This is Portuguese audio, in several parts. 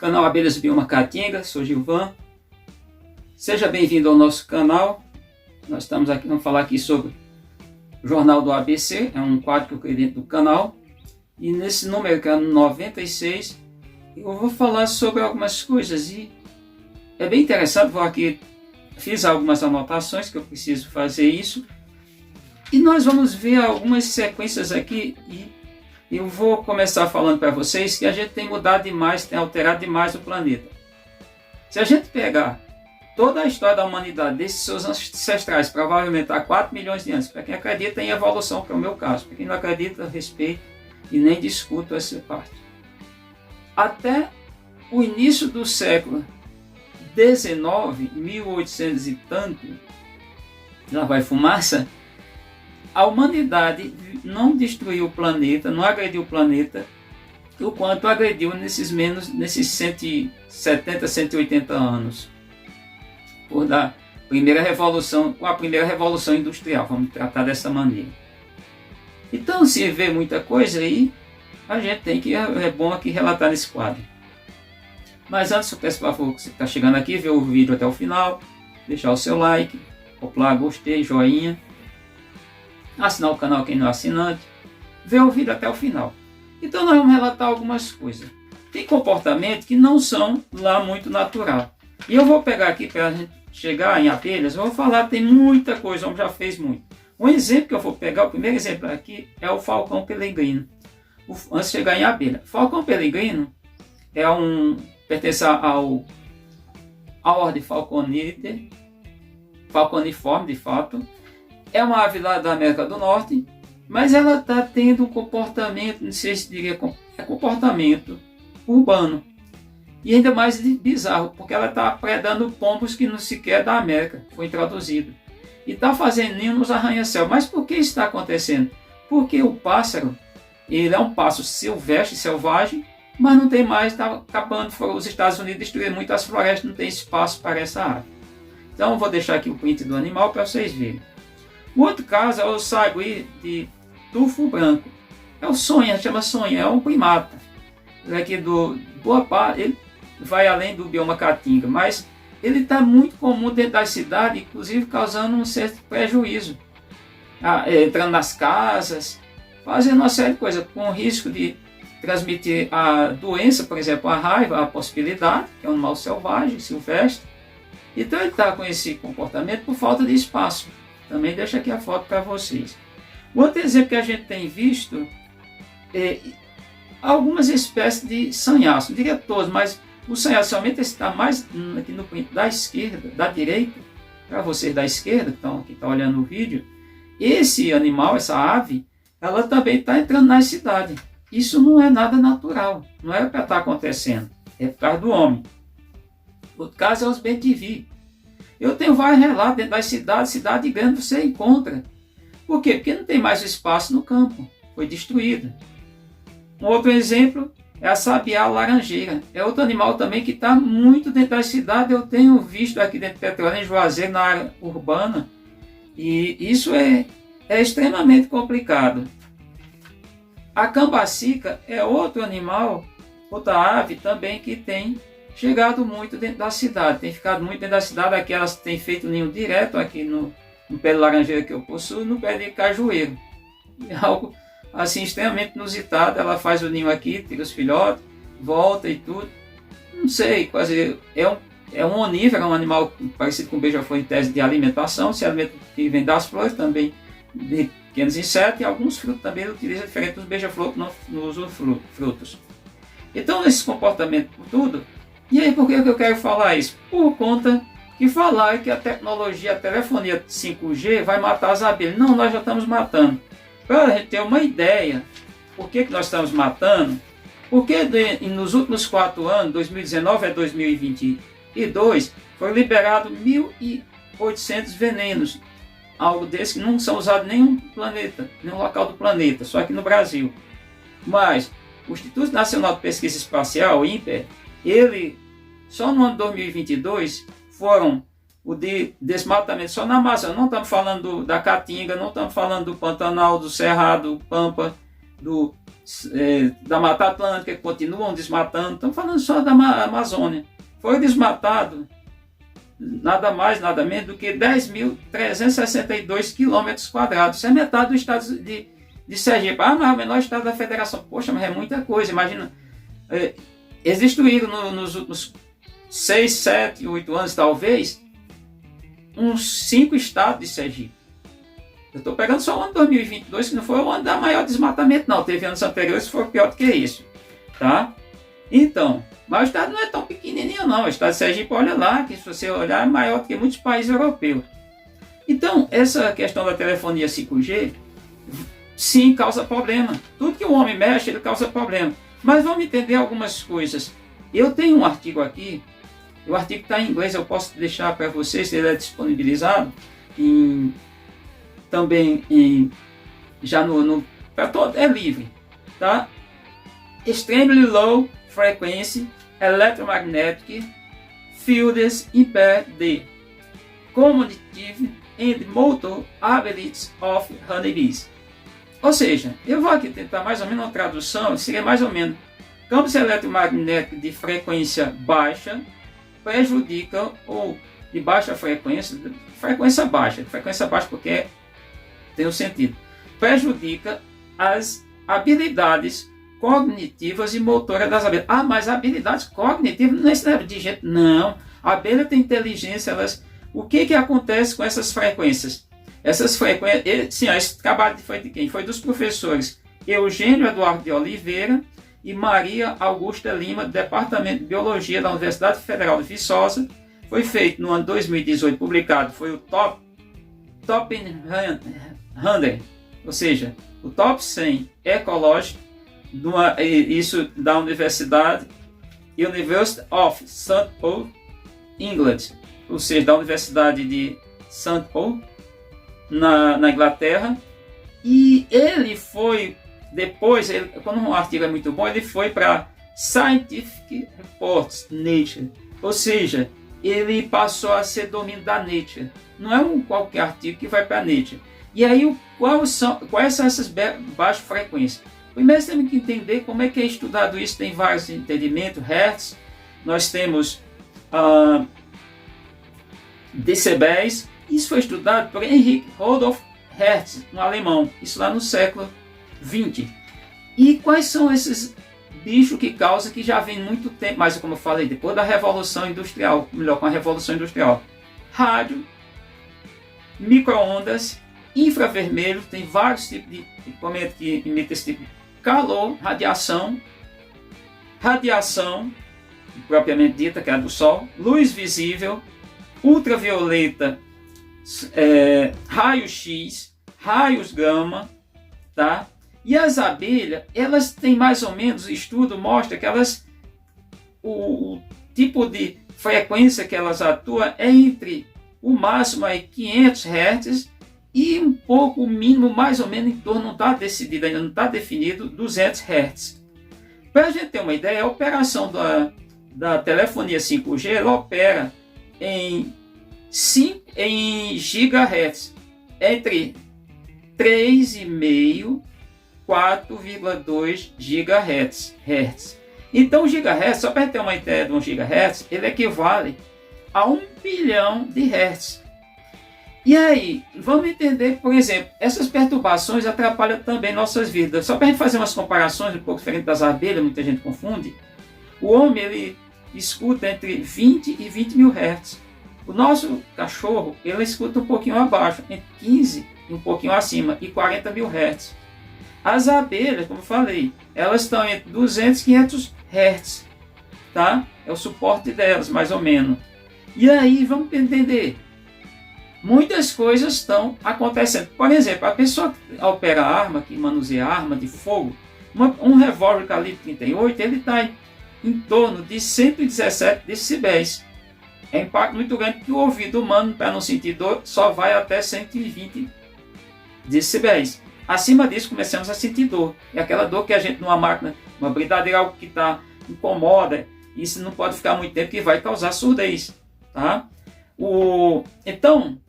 Canal Abelhas Bioma Caatinga, sou Gilvan. Seja bem-vindo ao nosso canal. Nós estamos aqui, vamos falar aqui sobre o Jornal do ABC, é um quadro que eu criei dentro do canal. E nesse número, que é 96, eu vou falar sobre algumas coisas e é bem interessante. Vou aqui, fiz algumas anotações que eu preciso fazer isso. E nós vamos ver algumas sequências aqui e eu vou começar falando para vocês que a gente tem mudado demais, tem alterado demais o planeta. Se a gente pegar toda a história da humanidade, desses seus ancestrais, provavelmente há 4 milhões de anos, para quem acredita em evolução, que é o meu caso, para quem não acredita, respeito e nem discuto essa parte. Até o início do século XIX, 1800 e tanto, já vai fumaça, a humanidade não destruiu o planeta, não agrediu o planeta, o quanto agrediu nesses 170, 180 anos. Por da primeira revolução, com a primeira revolução industrial, vamos tratar dessa maneira. Então, se vê muita coisa aí, a gente tem que, é bom aqui relatar nesse quadro. Mas antes, eu peço por favor que você está chegando aqui, ver o vídeo até o final, deixar o seu like, acoplar gostei, joinha, assinar o canal quem não é assinante, ver o vídeo até o final. Então nós vamos relatar algumas coisas. Tem comportamentos que não são lá muito natural. E eu vou pegar aqui para a gente chegar em abelhas, eu vou falar, tem muita coisa, o homem já fez muito. Um exemplo que eu vou pegar, o primeiro exemplo aqui, é o falcão peregrino. Antes de chegar em abelha. Falcão peregrino pertence à ordem Falconidae, falconiforme de fato. É uma ave lá da América do Norte, mas ela está tendo um comportamento, não sei se diria, comportamento urbano. E ainda mais bizarro, porque ela está predando pombos que não sequer é da América, foi introduzido. E está fazendo ninho nos arranha-céu. Mas por que isso está acontecendo? Porque o pássaro, ele é um pássaro silvestre, selvagem, mas não tem mais, está acabando, os Estados Unidos destruíram muitas florestas, não tem espaço para essa ave. Então eu vou deixar aqui o print do animal para vocês verem. O outro caso é o sagui de tufo branco. É o sonha, chama sonha, é um primata. Ele aqui boa parte, ele vai além do bioma caatinga, mas ele está muito comum dentro da cidade, inclusive causando um certo prejuízo. Entrando nas casas, fazendo uma série de coisas, com risco de transmitir a doença, por exemplo, a raiva, a possibilidade, que é um animal selvagem, silvestre. Então ele está com esse comportamento por falta de espaço. Também deixo aqui a foto para vocês. O outro exemplo que a gente tem visto é algumas espécies de sanhaço. Não diria todos, mas o sanhaço, somente esse está mais aqui no print da esquerda, da direita, para vocês da esquerda que estão olhando o vídeo. Esse animal, essa ave, ela também está entrando na cidade. Isso não é nada natural, não é para estar acontecendo, é por causa do homem. Outro caso é os bem-te-vi. Eu tenho vários relatos dentro das cidades, cidade grande você encontra. Por quê? Porque não tem mais espaço no campo, foi destruído. Um outro exemplo é a sabiá laranjeira. É outro animal também que está muito dentro das cidades. Eu tenho visto aqui dentro de Petrolina, em Juazeiro, na área urbana. E isso é extremamente complicado. A cambacica é outro animal, outra ave também que tem chegado muito dentro da cidade, tem ficado muito dentro da cidade. Aqui elas têm feito ninho direto aqui no pé de laranjeira que eu possuo, no pé de cajueiro. É algo assim extremamente inusitado. Ela faz o ninho aqui, tira os filhotes, volta e tudo. Não sei, quase é um onívoro, é um animal parecido com o beija-flor em tese de alimentação, se alimenta que vem das flores, também de pequenos insetos, e alguns frutos também ele utiliza diferente dos beija-flor que não usam frutos. Então esse comportamento por tudo. E aí, por que eu quero falar isso? Por conta que falaram que a tecnologia, a telefonia 5G vai matar as abelhas. Não, nós já estamos matando. Para a gente ter uma ideia, por que nós estamos matando? Porque nos últimos 4 anos, 2019 a 2022, foi liberado 1.800 venenos. Algo desse que não são usados em nenhum planeta, nenhum local do planeta, só aqui no Brasil. Mas o Instituto Nacional de Pesquisa Espacial, o INPE, ele, só no ano de 2022, foram o de desmatamento só na Amazônia. Não estamos falando da Caatinga, não estamos falando do Pantanal, do Cerrado, Pampa, da Mata Atlântica, que continuam desmatando. Estamos falando só da Amazônia. Foi desmatado nada mais, nada menos do que 10.362 quilômetros quadrados. Isso é metade do estado de Sergipe. Mas é o menor estado da federação. Poxa, mas é muita coisa. Imagina, eles destruíram nos últimos 6, 7, 8 anos, talvez, uns 5 estados de Sergipe. Eu estou pegando só o ano 2022, que não foi o ano da maior desmatamento, não. Teve anos anteriores que foram pior do que isso. Tá? Então, mas o estado não é tão pequenininho, não. O estado de Sergipe, olha lá, que se você olhar, é maior do que muitos países europeus. Então, essa questão da telefonia 5G, sim, causa problema. Tudo que o homem mexe, ele causa problema. Mas vamos entender algumas coisas. Eu tenho um artigo aqui, o artigo está em inglês, eu posso deixar para vocês, ele é disponibilizado também já para todo, é livre, tá? Extremely Low Frequency Electromagnetic Fields Impair the Cognitive and Motor Abilities of Honeybees. Ou seja, eu vou aqui tentar mais ou menos uma tradução, seria mais ou menos: campos eletromagnéticos de frequência baixa prejudicam, ou de baixa frequência baixa porque tem um sentido, prejudica as habilidades cognitivas e motoras das abelhas. Ah, mas habilidades cognitivas não é esse de gente, não. A abelha tem inteligência, o que acontece com essas frequências? Essas frequências, sim, esse trabalho foi de quem? Foi dos professores Eugênio Eduardo de Oliveira e Maria Augusta Lima, do Departamento de Biologia da Universidade Federal de Viçosa. Foi feito no ano 2018, publicado, foi o Top 100, ou seja, o Top 100 ecológico, isso da University of St. Paul, England, ou seja, da Universidade de St. Paul, na Inglaterra. E ele foi, depois, quando um artigo é muito bom, ele foi para Scientific Reports, Nature, ou seja, ele passou a ser domínio da Nature. Não é qualquer artigo que vai para a Nature. E aí, quais são essas baixas frequências? Primeiro, temos que entender como é que é estudado isso. Tem vários entendimentos. Hertz, nós temos decibéis. Isso foi estudado por Heinrich Rudolf Hertz, um alemão. Isso lá no século XX. E quais são esses bichos que causam, que já vem muito tempo, mas como eu falei, depois da Revolução Industrial, melhor, com a Revolução Industrial. Rádio, micro-ondas, infravermelho, tem vários tipos de equipamento que emite esse tipo de calor, radiação, propriamente dita, que é a do Sol, luz visível, ultravioleta, raio-x, raios gama, tá? E as abelhas, elas têm mais ou menos, o estudo mostra que o tipo de frequência que elas atuam é entre o máximo aí 500 Hz e um pouco, o mínimo, mais ou menos, em torno, não está decidido, ainda não está definido, 200 Hz. Para a gente ter uma ideia, a operação da telefonia 5G, ela opera em GHz, entre 3,5 e 4,2 GHz. Então, o GHz, só para ter uma ideia de um GHz, ele equivale a 1 bilhão de Hertz. E aí, vamos entender, por exemplo, essas perturbações atrapalham também nossas vidas. Só para a gente fazer umas comparações um pouco diferentes das abelhas, muita gente confunde. O homem, ele escuta entre 20 e 20 mil Hertz. O nosso cachorro, ele escuta um pouquinho abaixo, entre 15 e um pouquinho acima, e 40 mil Hertz. As abelhas, como eu falei, elas estão entre 200 e 500 Hz, tá? É o suporte delas, mais ou menos. E aí, vamos entender. Muitas coisas estão acontecendo. Por exemplo, a pessoa que opera arma, que manuseia arma de fogo, um revólver calibre 38, ele está em torno de 117 decibéis. É um impacto muito grande, que o ouvido humano, para não sentir dor, só vai até 120 decibéis. Acima disso, começamos a sentir dor. É aquela dor que a gente, numa máquina, uma bridadeira, algo que incomoda, isso não pode ficar muito tempo, que vai causar surdez. Tá? Então,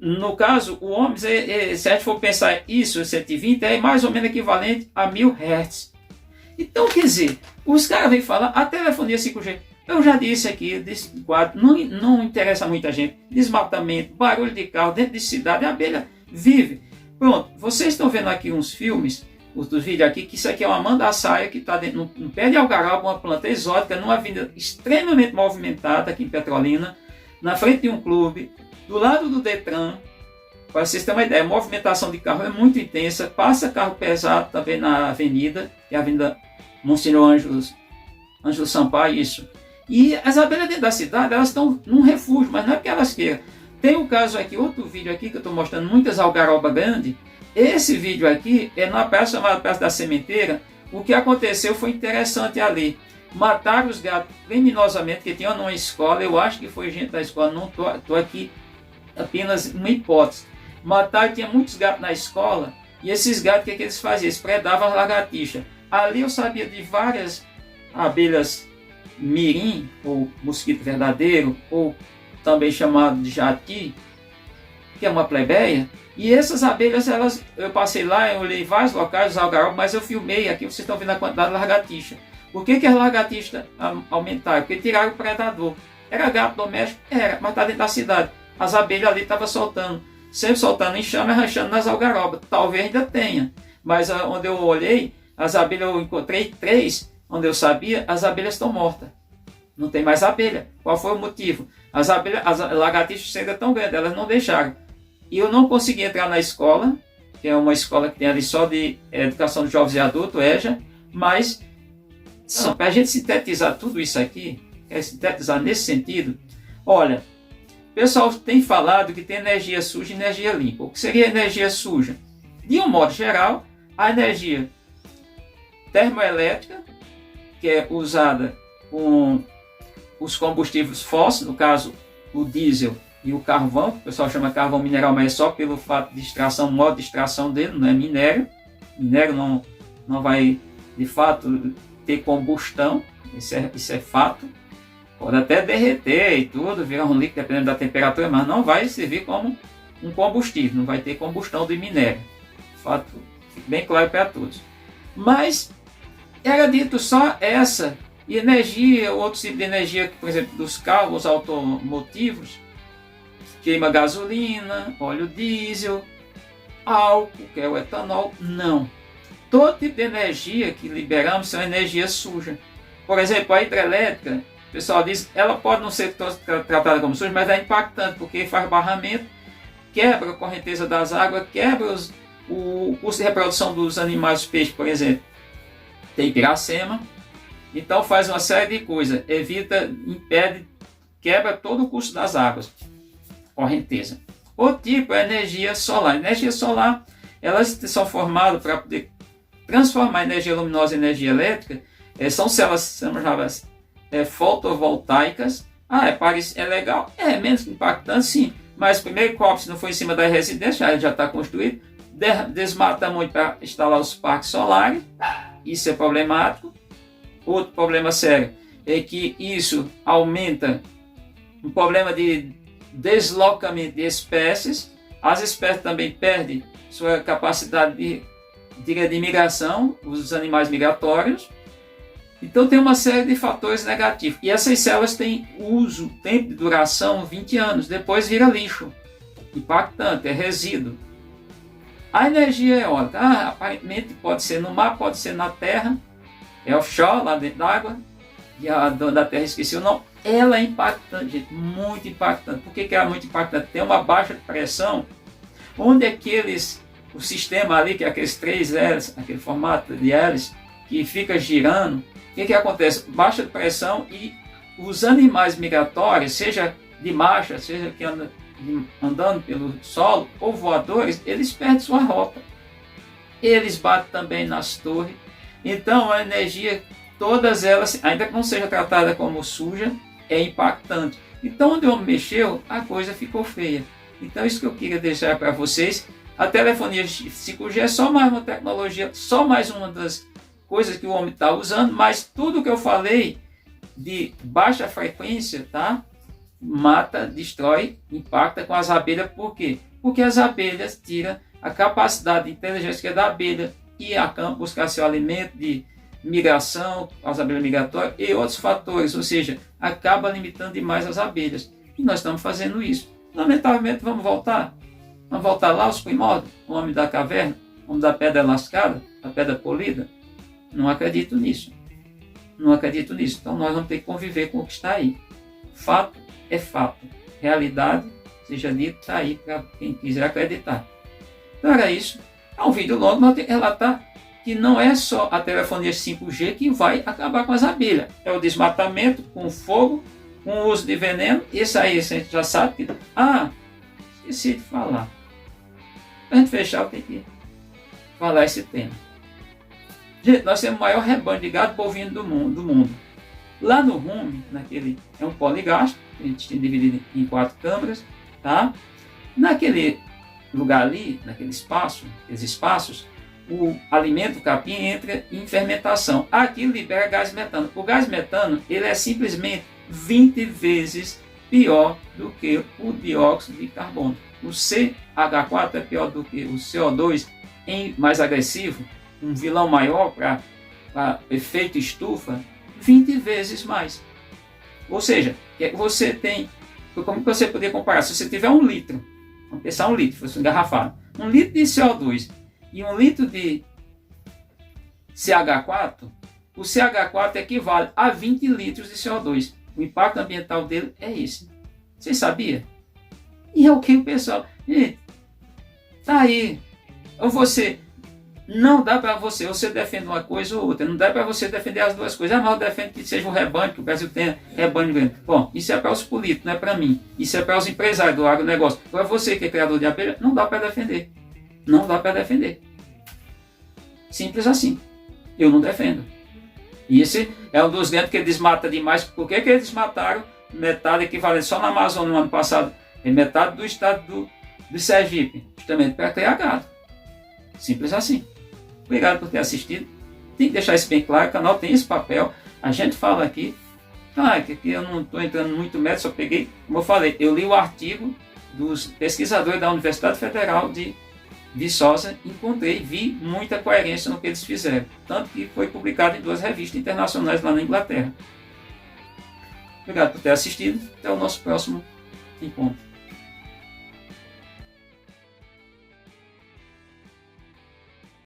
no caso, o ohms, se a gente for pensar isso, 120, é mais ou menos equivalente a 1000 Hz. Então, quer dizer, os caras vêm falar, a telefonia 5G, eu já disse aqui, desse quadro, não interessa muita gente, desmatamento, barulho de carro, dentro de cidade, a abelha vive. Pronto, vocês estão vendo aqui uns filmes, os vídeos aqui, que isso aqui é uma mandaçaia que está no pé de algaroba, uma planta exótica, numa avenida extremamente movimentada aqui em Petrolina, na frente de um clube, do lado do Detran. Para vocês terem uma ideia, a movimentação de carro é muito intensa, passa carro pesado também na avenida, que é a Avenida Monsenhor Ângelo Sampaio, isso. E as abelhas dentro da cidade, elas estão num refúgio, mas não é porque elas queiram. Tem um caso aqui, outro vídeo aqui, que eu estou mostrando muitas algarobas grandes. Esse vídeo aqui é numa praça chamada Praça da Sementeira. O que aconteceu foi interessante ali. Mataram os gatos criminosamente, que tinham numa escola, eu acho que foi gente da escola, não estou aqui, apenas uma hipótese. Mataram, tinha muitos gatos na escola, e esses gatos, o que eles faziam? Eles predavam as lagartixas. Ali eu sabia de várias abelhas mirim, ou mosquito verdadeiro, ou também chamado de jati, que é uma plebeia. E essas abelhas, eu passei lá, eu olhei vários locais, os algarobas, mas eu filmei, aqui vocês estão vendo a quantidade de lagartixa. Por que as lagartixas aumentaram? Porque tiraram o predador. Era gato doméstico? Era, mas está dentro da cidade. As abelhas ali estavam soltando, sempre soltando enxame, arranchando nas algarobas. Talvez ainda tenha, mas onde eu olhei, as abelhas, eu encontrei 3, onde eu sabia, as abelhas estão mortas. Não tem mais abelha. Qual foi o motivo? As lagartixas ainda tão grandes, elas não deixaram. E eu não consegui entrar na escola, que é uma escola que tem ali só de educação de jovens e adultos, EJA, mas para a gente sintetizar tudo isso aqui, sintetizar nesse sentido, olha, o pessoal tem falado que tem energia suja e energia limpa. O que seria energia suja? De um modo geral, a energia termoelétrica, que é usada com os combustíveis fósseis, no caso o diesel e o carvão, que o pessoal chama carvão mineral, mas é só pelo fato de extração, modo de extração dele, não é minério. Minério não vai, de fato, ter combustão, isso é fato. Pode até derreter e tudo, virar um líquido dependendo da temperatura, mas não vai servir como um combustível, não vai ter combustão de minério. Fato bem claro para todos. Mas era dito só essa, e energia, outro tipo de energia, por exemplo, dos carros automotivos, queima gasolina, óleo diesel, álcool, que é o etanol, não. Todo tipo de energia que liberamos são energia suja. Por exemplo, a hidrelétrica, o pessoal diz, ela pode não ser tratada como suja, mas é impactante, porque faz barramento, quebra a correnteza das águas, quebra o custo de reprodução dos animais, dos peixes, por exemplo. Tem piracema, então faz uma série de coisas, evita, impede, quebra todo o custo das águas, correnteza. O tipo é energia solar. Energia solar, elas são formadas para poder transformar energia luminosa em energia elétrica. São células chamadas fotovoltaicas. É legal? É menos impactante, sim. Mas primeiro, se não for em cima da residência, já está construído. Desmata muito para instalar os parques solares. Isso é problemático. Outro problema sério é que isso aumenta um problema de deslocamento de espécies. As espécies também perdem sua capacidade de migração, os animais migratórios. Então tem uma série de fatores negativos. E essas células têm tempo de duração 20 anos, depois vira lixo. Impactante, é resíduo. A energia eólica, aparentemente pode ser no mar, pode ser na terra, é offshore, lá dentro d'água, e a dona da terra esqueci o nome. Ela é impactante, gente, muito impactante. Por que ela é muito impactante? Tem uma baixa pressão, onde o sistema ali, que é aqueles 3 hélices, aquele formato de hélice, que fica girando, o que acontece? Baixa pressão e os animais migratórios, seja de marcha, seja que andando pelo solo, ou voadores, eles perdem sua rota. Eles batem também nas torres. Então a energia, todas elas, ainda que não seja tratada como suja, é impactante. Então onde o homem mexeu, a coisa ficou feia. Então isso que eu queria deixar para vocês. A telefonia 5G é só mais uma tecnologia, só mais uma das coisas que o homem está usando, mas tudo que eu falei de baixa frequência, tá? mata, destrói, impacta com as abelhas. Por quê? Porque as abelhas tiram a capacidade de inteligência da abelha ir a campo buscar seu alimento de migração, as abelhas migratórias e outros fatores, ou seja, acaba limitando demais as abelhas. E nós estamos fazendo isso. Lamentavelmente, vamos voltar lá aos primórdios, o homem da caverna, o homem da pedra lascada, a pedra polida. Não acredito nisso. Não acredito nisso. Então nós vamos ter que conviver com o que está aí. Fato é fato. Realidade, seja dito, está aí para quem quiser acreditar. Então era isso. É um vídeo longo, mas eu relatar que não é só a telefonia 5G que vai acabar com as abelhas. É o desmatamento com fogo, com o uso de veneno. Isso aí a gente já sabe. Esqueci de falar. Para a gente fechar, eu tenho que falar esse tema. Gente, nós temos o maior rebanho de gado bovino do mundo. Lá no rumo, é um poligástrico, a gente tem dividido em 4 câmaras, tá? Naquele lugar ali, aqueles espaços, o alimento, o capim, entra em fermentação. Aquilo libera gás metano. O gás metano, ele é simplesmente 20 vezes pior do que o dióxido de carbono. O CH4 é pior do que o CO2, mais agressivo, um vilão maior para efeito estufa, 20 vezes mais. Ou seja, você tem, como você poderia comparar? Se você tiver 1 litro, vamos pensar 1 litro, fosse engarrafado, 1 litro de CO2 e 1 litro de CH4, o CH4 equivale a 20 litros de CO2. O impacto ambiental dele é esse. Você sabia? E é o que o pessoal... Gente, tá aí. Ou você... Não dá para você defende uma coisa ou outra. Não dá para você defender as duas coisas. Mas eu defendo que seja um rebanho, que o Brasil tenha rebanho grande. Bom, isso é para os políticos, não é para mim. Isso é para os empresários do agronegócio. Agora você que é criador de abelha, não dá para defender. Não dá para defender. Simples assim. Eu não defendo. E esse é um dos grandes que desmata demais. Por que eles desmataram metade equivalente só na Amazônia no ano passado? É metade do estado do Sergipe. Justamente para criar gado. Simples assim. Obrigado por ter assistido. Tem que deixar isso bem claro. O canal tem esse papel. A gente fala aqui. Que aqui eu não estou entrando muito método. Só peguei, como eu falei, eu li o artigo dos pesquisadores da Universidade Federal de Viçosa. Vi muita coerência no que eles fizeram. Tanto que foi publicado em 2 revistas internacionais lá na Inglaterra. Obrigado por ter assistido. Até o nosso próximo encontro.